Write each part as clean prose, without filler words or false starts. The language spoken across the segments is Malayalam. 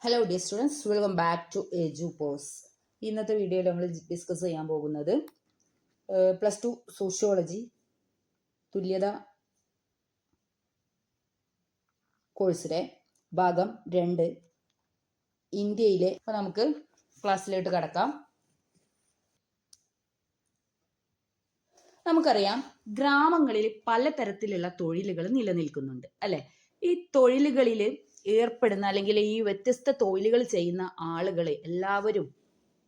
Hello dear students, welcome back to Edupose. ഇന്നത്തെ വീഡിയോയിൽ നമ്മൾ ഡിസ്കസ് ചെയ്യാൻ പോകുന്നത് +2 സോഷ്യോളജി തുല്യത കോഴ്സിലെ ഭാഗം 2 ഇന്ത്യയിലെ. അപ്പോൾ നമുക്ക് ക്ലാസ്സിലോട്ട് കടക്കാം. നമുക്കറിയാം, ഗ്രാമങ്ങളിൽ പലതരത്തിലുള്ള തൊഴിലുകൾ നിലനിൽക്കുന്നുണ്ട് അല്ലെ. ഈ തൊഴിലുകളിൽ ഏർപ്പെടുന്ന അല്ലെങ്കിൽ ഈ വ്യത്യസ്ത തൊഴിലുകൾ ചെയ്യുന്ന ആളുകളെ എല്ലാവരും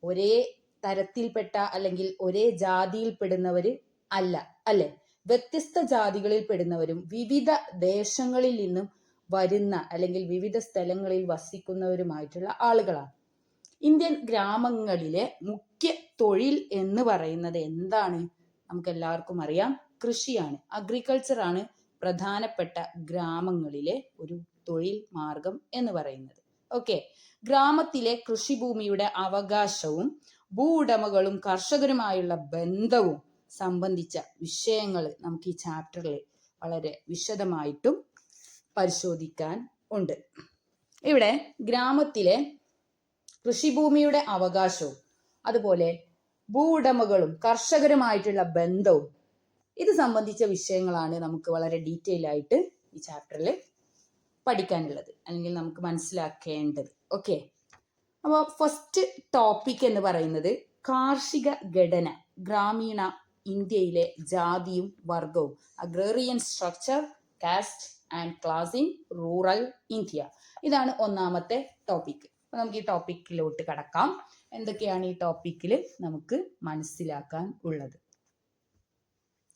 ഒരേ തരത്തിൽപ്പെട്ട അല്ലെങ്കിൽ ഒരേ ജാതിയിൽപ്പെടുന്നവർ അല്ല അല്ലെ. വ്യത്യസ്ത ജാതികളിൽ പെടുന്നവരും വിവിധ ദേശങ്ങളിൽ നിന്നും വരുന്ന അല്ലെങ്കിൽ വിവിധ സ്ഥലങ്ങളിൽ വസിക്കുന്നവരുമായിട്ടുള്ള ആളുകളാണ്. ഇന്ത്യൻ ഗ്രാമങ്ങളിലെ മുഖ്യ തൊഴിൽ എന്ന് പറയുന്നത് എന്താണ്? നമുക്ക് എല്ലാവർക്കും അറിയാം, കൃഷിയാണ്. അഗ്രികൾച്ചർ ആണ് പ്രധാനപ്പെട്ട ഗ്രാമങ്ങളിലെ ഒരു തൊഴിൽ മാർഗം എന്ന് പറയുന്നത്. ഓക്കെ, ഗ്രാമത്തിലെ കൃഷിഭൂമിയുടെ അവകാശവും ഭൂവുടമകളും കർഷകരുമായുള്ള ബന്ധവും സംബന്ധിച്ച വിഷയങ്ങൾ നമുക്ക് ഈ ചാപ്റ്ററിൽ വളരെ വിശദമായിട്ടും പരിശോധിക്കാൻ ഉണ്ട്. ഇവിടെ ഗ്രാമത്തിലെ കൃഷിഭൂമിയുടെ അവകാശവും അതുപോലെ ഭൂവുടമകളും കർഷകരുമായിട്ടുള്ള ബന്ധവും ഇത് സംബന്ധിച്ച വിഷയങ്ങളാണ് നമുക്ക് വളരെ ഡീറ്റെയിൽ ആയിട്ട് ഈ ചാപ്റ്ററിൽ പഠിക്കാനുള്ളത് അല്ലെങ്കിൽ നമുക്ക് മനസ്സിലാക്കേണ്ടത്. ഓക്കെ, അപ്പോൾ ഫസ്റ്റ് ടോപ്പിക് എന്ന് പറയുന്നത് കാർഷിക ഘടന, ഗ്രാമീണ ഇന്ത്യയിലെ ജാതിയും വർഗവും, agrarian structure, caste and class in rural India. ഇതാണ് ഒന്നാമത്തെ ടോപ്പിക്. അപ്പോൾ നമുക്ക് ഈ ടോപ്പിക്കിലോട്ട് കടക്കാം. എന്തൊക്കെയാണ് ഈ ടോപ്പിക്കിൽ നമുക്ക് മനസ്സിലാക്കാൻ ഉള്ളത്?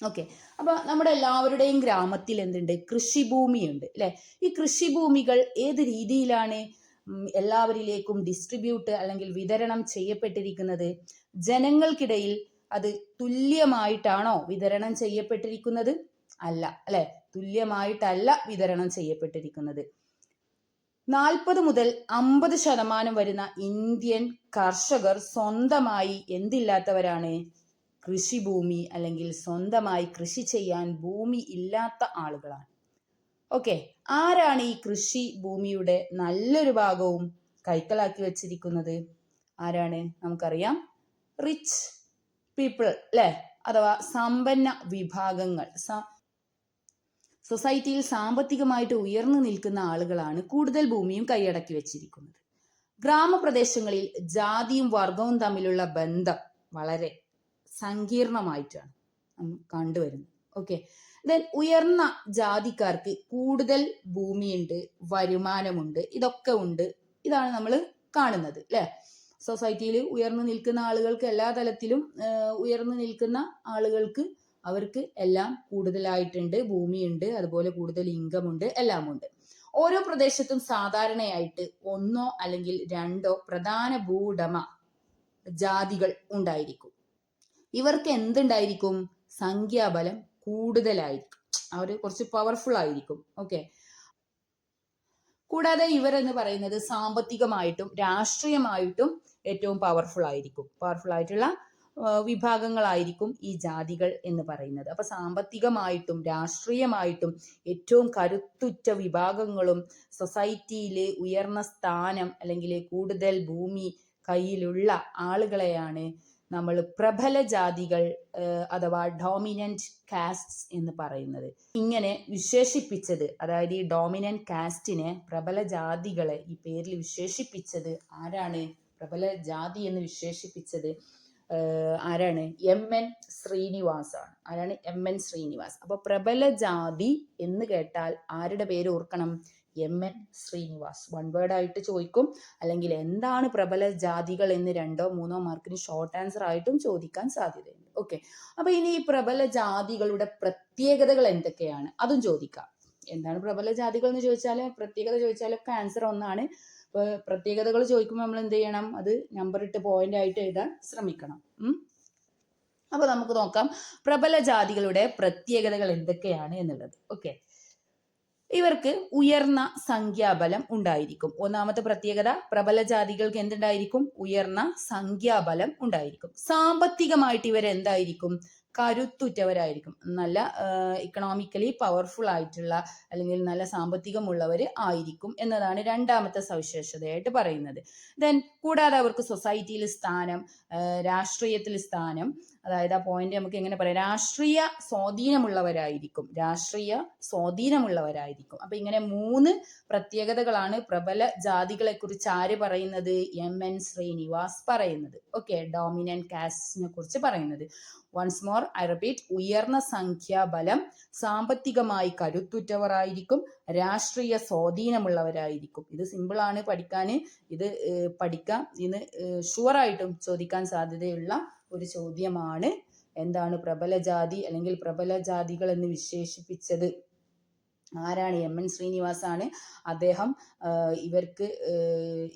ഓക്കെ, അപ്പൊ നമ്മുടെ എല്ലാവരുടെയും ഗ്രാമത്തിൽ എന്തുണ്ട്? കൃഷിഭൂമിയുണ്ട് അല്ലെ. ഈ കൃഷിഭൂമികൾ ഏത് രീതിയിലാണ് എല്ലാവരിലേക്കും ഡിസ്ട്രിബ്യൂട്ട് അല്ലെങ്കിൽ വിതരണം ചെയ്യപ്പെട്ടിരിക്കുന്നത്? ജനങ്ങൾക്കിടയിൽ അത് തുല്യമായിട്ടാണോ വിതരണം ചെയ്യപ്പെട്ടിരിക്കുന്നത്? അല്ല അല്ലെ, തുല്യമായിട്ടല്ല വിതരണം ചെയ്യപ്പെട്ടിരിക്കുന്നത്. 40 മുതൽ 50% വരുന്ന ഇന്ത്യൻ കർഷകർ സ്വന്തമായി എന്തില്ലാത്തവരാണ്? കൃഷിഭൂമി അല്ലെങ്കിൽ സ്വന്തമായി കൃഷി ചെയ്യാൻ ഭൂമി ഇല്ലാത്ത ആളുകളാണ്. ഓക്കെ, ആരാണ് ഈ കൃഷി ഭൂമിയുടെ നല്ലൊരു ഭാഗവും കൈക്കലാക്കി വെച്ചിരിക്കുന്നത്? ആരാണ്? നമുക്കറിയാം, റിച്ച് പീപ്പിൾ അല്ലെ, അഥവാ സമ്പന്ന വിഭാഗങ്ങൾ. സൊസൈറ്റിയിൽ സാമ്പത്തികമായിട്ട് ഉയർന്നു നിൽക്കുന്ന ആളുകളാണ് കൂടുതൽ ഭൂമിയും കൈയടക്കി വെച്ചിരിക്കുന്നത്. ഗ്രാമപ്രദേശങ്ങളിൽ ജാതിയും വർഗവും തമ്മിലുള്ള ബന്ധം വളരെ സങ്കീർണമായിട്ടാണ് കണ്ടുവരുന്നത്. ഓക്കെ, ദെൻ ഉയർന്ന ജാതിക്കാർക്ക് കൂടുതൽ ഭൂമിയുണ്ട്, വരുമാനമുണ്ട്, ഇതൊക്കെ ഉണ്ട്. ഇതാണ് നമ്മൾ കാണുന്നത് അല്ലെ. സൊസൈറ്റിയിൽ ഉയർന്നു നിൽക്കുന്ന ആളുകൾക്ക്, എല്ലാ തലത്തിലും ഉയർന്നു നിൽക്കുന്ന ആളുകൾക്ക് അവർക്ക് എല്ലാം കൂടുതലായിട്ടുണ്ട്, ഭൂമിയുണ്ട്, അതുപോലെ കൂടുതൽ ഇൻകം ഉണ്ട്, എല്ലാം ഉണ്ട്. ഓരോ പ്രദേശത്തും സാധാരണയായിട്ട് ഒന്നോ അല്ലെങ്കിൽ രണ്ടോ പ്രധാന ഭൂവുടമ ജാതികൾ ഉണ്ടായിരിക്കും. ഇവർക്ക് എന്തുണ്ടായിരിക്കും? സംഖ്യാബലം കൂടുതലായിരിക്കും, അവർ കുറച്ച് പവർഫുൾ ആയിരിക്കും. ഓക്കെ, കൂടാതെ ഇവരെന്ന് പറയുന്നത് സാമ്പത്തികമായിട്ടും രാഷ്ട്രീയമായിട്ടും ഏറ്റവും പവർഫുൾ ആയിരിക്കും. പവർഫുൾ ആയിട്ടുള്ള വിഭാഗങ്ങളായിരിക്കും ഈ ജാതികൾ എന്ന് പറയുന്നത്. അപ്പൊ സാമ്പത്തികമായിട്ടും രാഷ്ട്രീയമായിട്ടും ഏറ്റവും കരുത്തുറ്റ വിഭാഗങ്ങളും സൊസൈറ്റിയിൽ ഉയർന്ന സ്ഥാനം അല്ലെങ്കിൽ കൂടുതൽ ഭൂമി കയ്യിലുള്ള ആളുകളെയാണ് നമ്മൾ പ്രബല ജാതികൾ അഥവാ ഡോമിനന്റ് കാസ്റ്റ്സ് എന്ന് പറയുന്നത്. ഇങ്ങനെ വിശേഷിപ്പിച്ചത്, അതായത് ഈ ഡോമിനന്റ് കാസ്റ്റിനെ, പ്രബല ജാതികളെ ഈ പേരിൽ വിശേഷിപ്പിച്ചത് ആരാണ്? പ്രബല ജാതി എന്ന് വിശേഷിപ്പിച്ചത് ആരാണ്? MN ശ്രീനിവാസ് ആണ്. ആരാണ്? MN ശ്രീനിവാസ്. അപ്പൊ പ്രബല ജാതി എന്ന് കേട്ടാൽ ആരുടെ പേര് ഓർക്കണം? MN ശ്രീനിവാസ്. വൺ വേർഡ് ആയിട്ട് ചോദിക്കും, അല്ലെങ്കിൽ എന്താണ് പ്രബല ജാതികൾ എന്ന് 2-3 മാർക്കിന് ഷോർട്ട് ആൻസർ ആയിട്ടും ചോദിക്കാൻ സാധ്യതയുണ്ട്. ഓക്കെ, അപ്പൊ ഇനി ഈ പ്രബല ജാതികളുടെ പ്രത്യേകതകൾ എന്തൊക്കെയാണ് അതും ചോദിക്കാം. എന്താണ് പ്രബല ജാതികൾ എന്ന് ചോദിച്ചാൽ, പ്രത്യേകത ചോദിച്ചാലൊക്കെ ആൻസർ ഒന്നാണ്. പ്രത്യേകതകൾ ചോദിക്കുമ്പോൾ നമ്മൾ എന്ത് ചെയ്യണം? അത് നമ്പർ ഇട്ട് പോയിന്റ് ആയിട്ട് എഴുതാൻ ശ്രമിക്കണം. അപ്പൊ നമുക്ക് നോക്കാം പ്രബല ജാതികളുടെ പ്രത്യേകതകൾ എന്തൊക്കെയാണ് എന്നുള്ളത്. ഓക്കെ, ഇവർക്ക് ഉയർന്ന സംഖ്യാബലം ഉണ്ടായിരിക്കും. ഒന്നാമത്തെ പ്രത്യേകത, പ്രബല ജാതികൾക്ക് എന്തുണ്ടായിരിക്കും? ഉയർന്ന സംഖ്യാബലം ഉണ്ടായിരിക്കും. സാമ്പത്തികമായിട്ട് ഇവരെന്തായിരിക്കും? കരുത്തുറ്റവരായിരിക്കും, നല്ല ഇക്കണോമിക്കലി പവർഫുൾ ആയിട്ടുള്ള അല്ലെങ്കിൽ നല്ല സാമ്പത്തികമുള്ളവർ ആയിരിക്കും എന്നതാണ് രണ്ടാമത്തെ സവിശേഷതയായിട്ട് പറയുന്നത്. ദെൻ കൂടാതെ അവർക്ക് സൊസൈറ്റിയിൽ സ്ഥാനം, രാഷ്ട്രീയത്തിൽ സ്ഥാനം, അതായത് ആ പോയിന്റ് നമുക്ക് എങ്ങനെ പറയാം, രാഷ്ട്രീയ സ്വാധീനമുള്ളവരായിരിക്കും. അപ്പൊ ഇങ്ങനെ 3 പ്രത്യേകതകളാണ് പ്രബല ജാതികളെ കുറിച്ച് ആര് പറയുന്നത്, MN ശ്രീനിവാസ് പറയുന്നത്. ഓക്കെ, ഡോമിനന്റ് കാസ്റ്റിനെ കുറിച്ച് പറയുന്നത്. വൺസ് മോർ ഐ റിപ്പീറ്റ്, ഉയർന്ന സംഖ്യാബലം, സാമ്പത്തികമായി കരുത്തുറ്റവരായിരിക്കും, രാഷ്ട്രീയ സ്വാധീനമുള്ളവരായിരിക്കും. ഇത് സിമ്പിളാണ് പഠിക്കാൻ, ഇത് പഠിക്കാം. ഇന്ന് ഷുവറായിട്ടും ചോദിക്കാൻ സാധ്യതയുള്ള ഒരു ചോദ്യമാണ്. എന്താണ് പ്രബല ജാതി അല്ലെങ്കിൽ പ്രബല ജാതികൾ എന്ന് വിശേഷിപ്പിച്ചത് ആരാണ്? MN ശ്രീനിവാസ് ആണ്. അദ്ദേഹം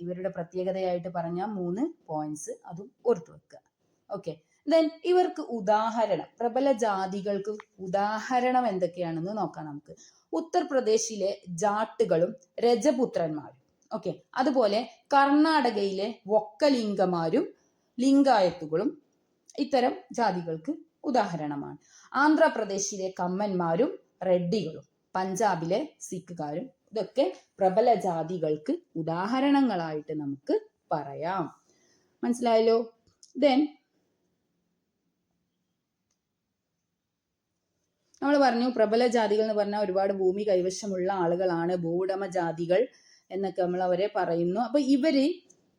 ഇവരുടെ പ്രത്യേകതയായിട്ട് പറഞ്ഞ 3 പോയിന്റ്സ് അതും ഓർത്തു വെക്കുക. ഓക്കെ, ദെൻ ഇവർക്ക് ഉദാഹരണം, പ്രബല ജാതികൾക്ക് ഉദാഹരണം എന്തൊക്കെയാണെന്ന് നോക്കാം നമുക്ക്. ഉത്തർപ്രദേശിലെ ജാട്ടുകളും രജപുത്രന്മാരും, ഓക്കെ, അതുപോലെ കർണാടകയിലെ വൊക്കലിംഗമാരും ലിംഗായത്തുകളും ഇത്തരം ജാതികൾക്ക് ഉദാഹരണമാണ്. ആന്ധ്രാപ്രദേശിലെ കമ്മന്മാരും റെഡ്ഡികളും പഞ്ചാബിലെ സിഖുകാരും ഇതൊക്കെ പ്രബല ജാതികൾക്ക് ഉദാഹരണങ്ങളായിട്ട് നമുക്ക് പറയാം. മനസ്സിലായല്ലോ? ദെൻ നമ്മൾ പറഞ്ഞു പ്രബല ജാതികൾ എന്ന് പറഞ്ഞാൽ ഒരുപാട് ഭൂമി കൈവശമുള്ള ആളുകളാണ്, ഭൂവുടമ ജാതികൾ എന്നൊക്കെ നമ്മൾ അവരെ പറയുന്നു. അപ്പൊ ഇവര്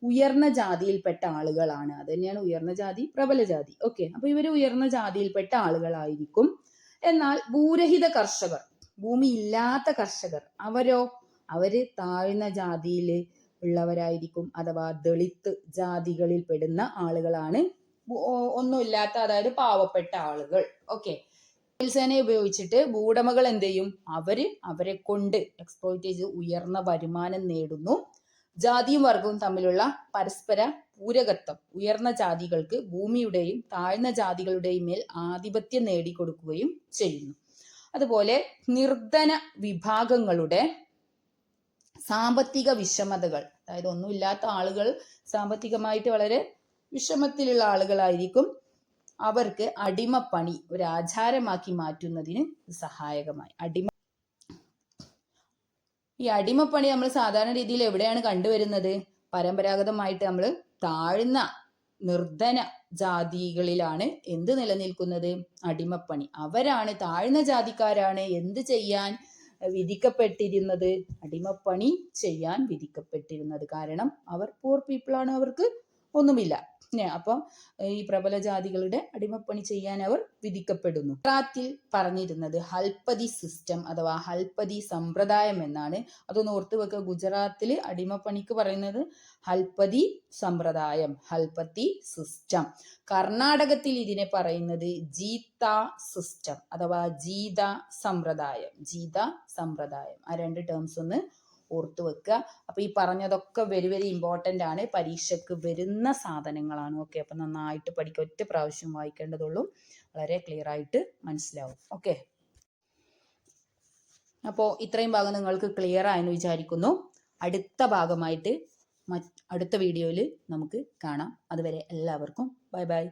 ഉയർന്ന ജാതിയിൽപ്പെട്ട ആളുകളാണ്. അത് തന്നെയാണ് ഉയർന്ന ജാതി, പ്രബല ജാതി. ഓക്കെ, അപ്പൊ ഇവര് ഉയർന്ന ജാതിയിൽപ്പെട്ട ആളുകളായിരിക്കും. എന്നാൽ ഭൂരഹിത കർഷകർ, ഭൂമി ഇല്ലാത്ത കർഷകർ, അവര് താഴ്ന്ന ജാതിയിൽ ഉള്ളവരായിരിക്കും, അഥവാ ദളിത് ജാതികളിൽ പെടുന്ന ആളുകളാണ്. ഒന്നുമില്ലാത്ത, അതായത് പാവപ്പെട്ട ആളുകൾ. ഓക്കെ, സേനയെ ഉപയോഗിച്ചിട്ട് ഭൂവുടമകൾ എന്ത് ചെയ്യും? അവരെ കൊണ്ട് എക്സ്പ്ലോയിറ്റ് ചെയ്ത് ഉയർന്ന വരുമാനം നേടുന്നു. ജാതിയും വർഗവും തമ്മിലുള്ള പരസ്പര പൂരകത്വം ഉയർന്ന ജാതികൾക്ക് ഭൂമിയുടെയും താഴ്ന്ന ജാതികളുടെയും മേൽ ആധിപത്യം നേടിക്കൊടുക്കുകയും ചെയ്യുന്നു. അതുപോലെ നിർധന വിഭാഗങ്ങളുടെ സാമ്പത്തിക വിഷമതകൾ, അതായത് ഒന്നുമില്ലാത്ത ആളുകൾ സാമ്പത്തികമായിട്ട് വളരെ വിഷമത്തിലുള്ള ആളുകളായിരിക്കും. അവർക്ക് അടിമപ്പണി ഒരു ആചാരമാക്കി മാറ്റുന്നതിന് സഹായകമായി. ഈ അടിമപ്പണി നമ്മൾ സാധാരണ രീതിയിൽ എവിടെയാണ് കണ്ടുവരുന്നത്? പരമ്പരാഗതമായിട്ട് നമ്മൾ താഴ്ന്ന നിർധന ജാതികളിലാണ് എന്ത് നിലനിൽക്കുന്നത്? അടിമപ്പണി. അവരാണ്, താഴ്ന്ന ജാതിക്കാരാണ് എന്ത് ചെയ്യാൻ വിധിക്കപ്പെട്ടിരുന്നത്? അടിമപ്പണി ചെയ്യാൻ വിധിക്കപ്പെട്ടിരുന്നത്. കാരണം അവർ പൂർ പീപ്പിൾ ആണ്, അവർക്ക് ഒന്നുമില്ല. അപ്പം ഈ പ്രബല ജാതികളുടെ അടിമപ്പണി ചെയ്യാൻ അവർ വിധിക്കപ്പെടുന്നു. ഗുജറാത്തിൽ പറഞ്ഞിരുന്നത് ഹൽപ്പതി സിസ്റ്റം അഥവാ ഹൽപ്പതി സമ്പ്രദായം എന്നാണ്. അതൊന്ന് ഓർത്തു വെക്കുക. ഗുജറാത്തിൽ അടിമപ്പണിക്ക് പറയുന്നത് ഹൽപ്പതി സമ്പ്രദായം, ഹൽപ്പതി സിസ്റ്റം. കർണാടകത്തിൽ ഇതിനെ പറയുന്നത് ജീത സിസ്റ്റം അഥവാ ജീത സമ്പ്രദായം. ആ 2 ടേംസ് ഒന്ന് ഓർത്തു വെക്കുക. അപ്പൊ ഈ പറഞ്ഞതൊക്കെ വെരി വെരി ഇമ്പോർട്ടൻ്റ് ആണ്, പരീക്ഷയ്ക്ക് വരുന്ന സാധനങ്ങളാണ്. ഓക്കെ, അപ്പൊ നന്നായിട്ട് പഠിക്കുക. ഒറ്റ പ്രാവശ്യം വായിക്കേണ്ടതുള്ളൂ, വളരെ ക്ലിയർ ആയിട്ട് മനസ്സിലാവും. ഓക്കെ, അപ്പോൾ ഇത്രയും ഭാഗം നിങ്ങൾക്ക് ക്ലിയർ ആയെന്ന് വിചാരിക്കുന്നു. അടുത്ത ഭാഗമായിട്ട് അടുത്ത വീഡിയോയിൽ നമുക്ക് കാണാം. അതുവരെ എല്ലാവർക്കും ബൈ ബൈ.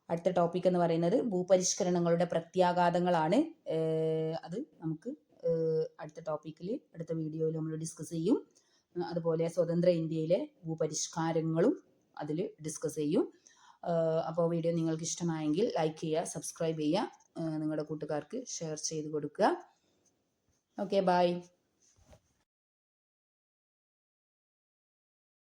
അടുത്ത ടോപ്പിക് എന്ന് പറയുന്നത് ഭൂപരിഷ്കരണങ്ങളുടെ പ്രത്യാഘാതങ്ങളാണ്. അത് നമുക്ക് അടുത്ത ടോപ്പിക്കിൽ, അടുത്ത വീഡിയോയിൽ നമ്മൾ ഡിസ്കസ് ചെയ്യും. അതുപോലെ സ്വതന്ത്ര ഇന്ത്യയിലെ ഭൂപരിഷ്കാരങ്ങളും അതിൽ ഡിസ്കസ് ചെയ്യും. അപ്പോൾ വീഡിയോ നിങ്ങൾക്ക് ഇഷ്ടമായെങ്കിൽ ലൈക്ക് ചെയ്യുക, സബ്സ്ക്രൈബ് ചെയ്യുക, നിങ്ങളുടെ കൂട്ടുകാർക്ക് ഷെയർ ചെയ്ത് കൊടുക്കുക. Okay, by.